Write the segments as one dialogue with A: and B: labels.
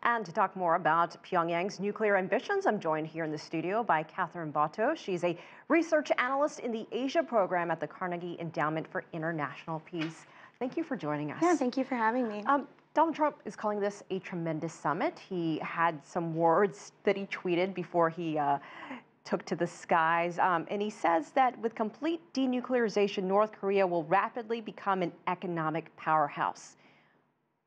A: And to talk more about Pyongyang's nuclear ambitions, I'm joined here in the studio by Kathryn Botto. She's a research analyst in the Asia program at the Carnegie Endowment for International Peace. Thank you for joining us.
B: Yeah, thank you for having me.
A: Donald Trump is calling this a tremendous summit. He had some words that he tweeted before he took to the skies. And he says that with complete denuclearization, North Korea will rapidly become an economic powerhouse.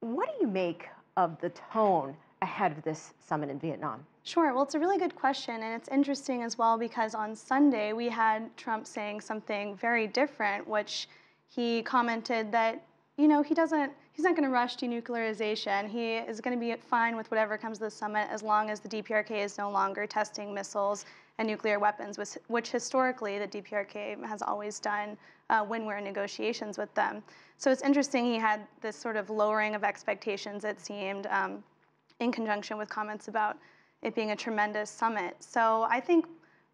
A: What do you make of the tone ahead of this summit in Vietnam?
B: Sure. Well, it's a really good question, and it's interesting as well because on Sunday we had Trump saying something very different, which he commented that, he's not going to rush denuclearization. He is going to be fine with whatever comes to the summit as long as the DPRK is no longer testing missiles and nuclear weapons, which historically the DPRK has always done when we're in negotiations with them. So it's interesting he had this sort of lowering of expectations, it seemed, in conjunction with comments about it being a tremendous summit. So I think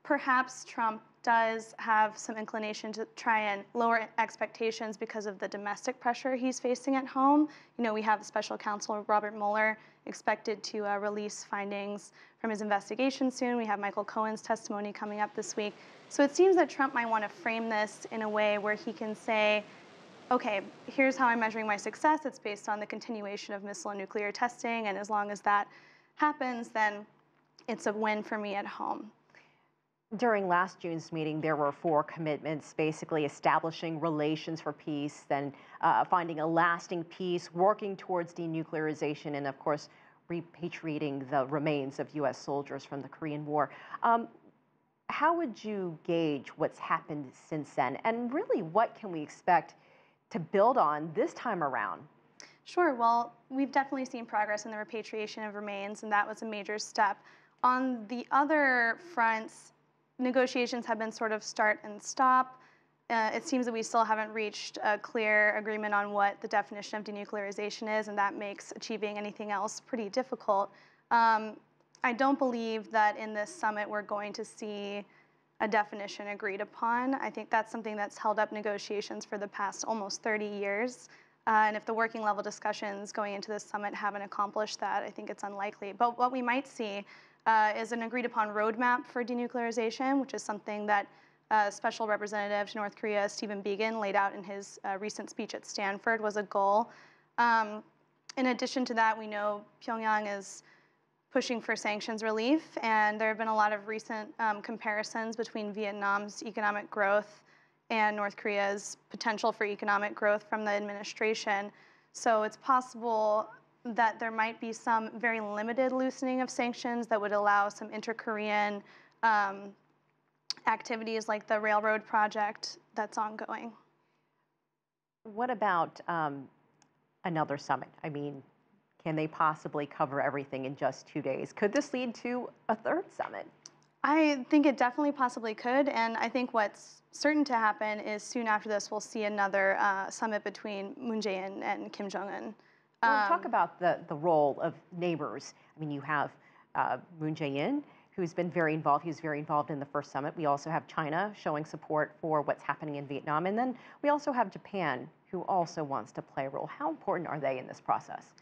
B: perhaps Trump does have some inclination to try and lower expectations because of the domestic pressure he's facing at home. We have special counsel Robert Mueller expected to release findings from his investigation soon. We have Michael Cohen's testimony coming up this week. So it seems that Trump might want to frame this in a way where he can say, okay, here's how I'm measuring my success. It's based on the continuation of missile and nuclear testing, and as long as that happens, then it's a win for me at home.
A: During last June's meeting, there were 4 commitments, basically establishing relations for peace, then finding a lasting peace, working towards denuclearization, and of course, repatriating the remains of U.S. soldiers from the Korean War. How would you gauge what's happened since then? And really, what can we expect to build on this time around?
B: Sure. Well, we've definitely seen progress in the repatriation of remains, and that was a major step. On the other fronts, negotiations have been sort of start and stop. It seems that we still haven't reached a clear agreement on what the definition of denuclearization is, and that makes achieving anything else pretty difficult. I don't believe that in this summit we're going to see a definition agreed upon. I think that's something that's held up negotiations for the past almost 30 years. And if the working level discussions going into this summit haven't accomplished that, I think it's unlikely. But what we might see is an agreed upon roadmap for denuclearization, which is something that Special Representative to North Korea, Stephen Biegun, laid out in his recent speech at Stanford was a goal. In addition to that, we know Pyongyang is pushing for sanctions relief, and there have been a lot of recent comparisons between Vietnam's economic growth and North Korea's potential for economic growth from the administration. So it's possible that there might be some very limited loosening of sanctions that would allow some inter-Korean activities like the railroad project that's ongoing.
A: What about another summit? I mean, can they possibly cover everything in just 2 days? Could this lead to a 3rd summit?
B: I think it definitely possibly could, and I think what's certain to happen is soon after this we'll see another summit between Moon Jae-in and Kim Jong-un.
A: Well, talk about the role of neighbors. I mean, you have Moon Jae-in, who's been very involved. He was very involved in the first summit. We also have China showing support for what's happening in Vietnam. And then we also have Japan, who also wants to play a role. How important are they in this process?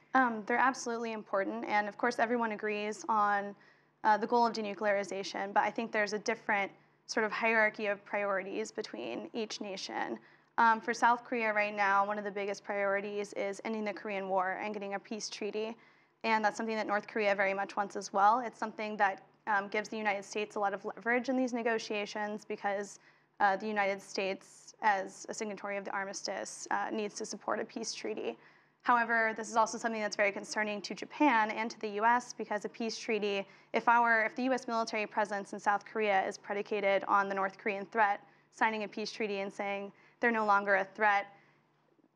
B: They're absolutely important. And of course, everyone agrees on the goal of denuclearization. But I think there's a different sort of hierarchy of priorities between each nation. For South Korea right now, one of the biggest priorities is ending the Korean War and getting a peace treaty. And that's something that North Korea very much wants as well. It's something that gives the United States a lot of leverage in these negotiations because the United States, as a signatory of the armistice, needs to support a peace treaty. However, this is also something that's very concerning to Japan and to the U.S. because a peace treaty, if the U.S. military presence in South Korea is predicated on the North Korean threat, signing a peace treaty and saying they're no longer a threat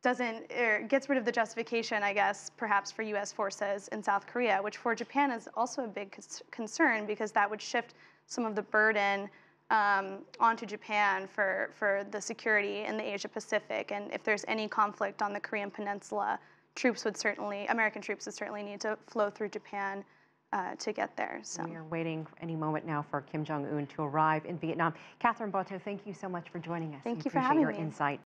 B: gets rid of the justification, I guess, perhaps for U.S. forces in South Korea, which for Japan is also a big concern because that would shift some of the burden onto Japan for the security in the Asia Pacific. And if there's any conflict on the Korean Peninsula, American troops would certainly need to flow through Japan to get there. So
A: we are waiting any moment now for Kim Jong-un to arrive in Vietnam. Kathryn Botto, thank you so much for joining us.
B: Thank you for having me.
A: Appreciate your insight.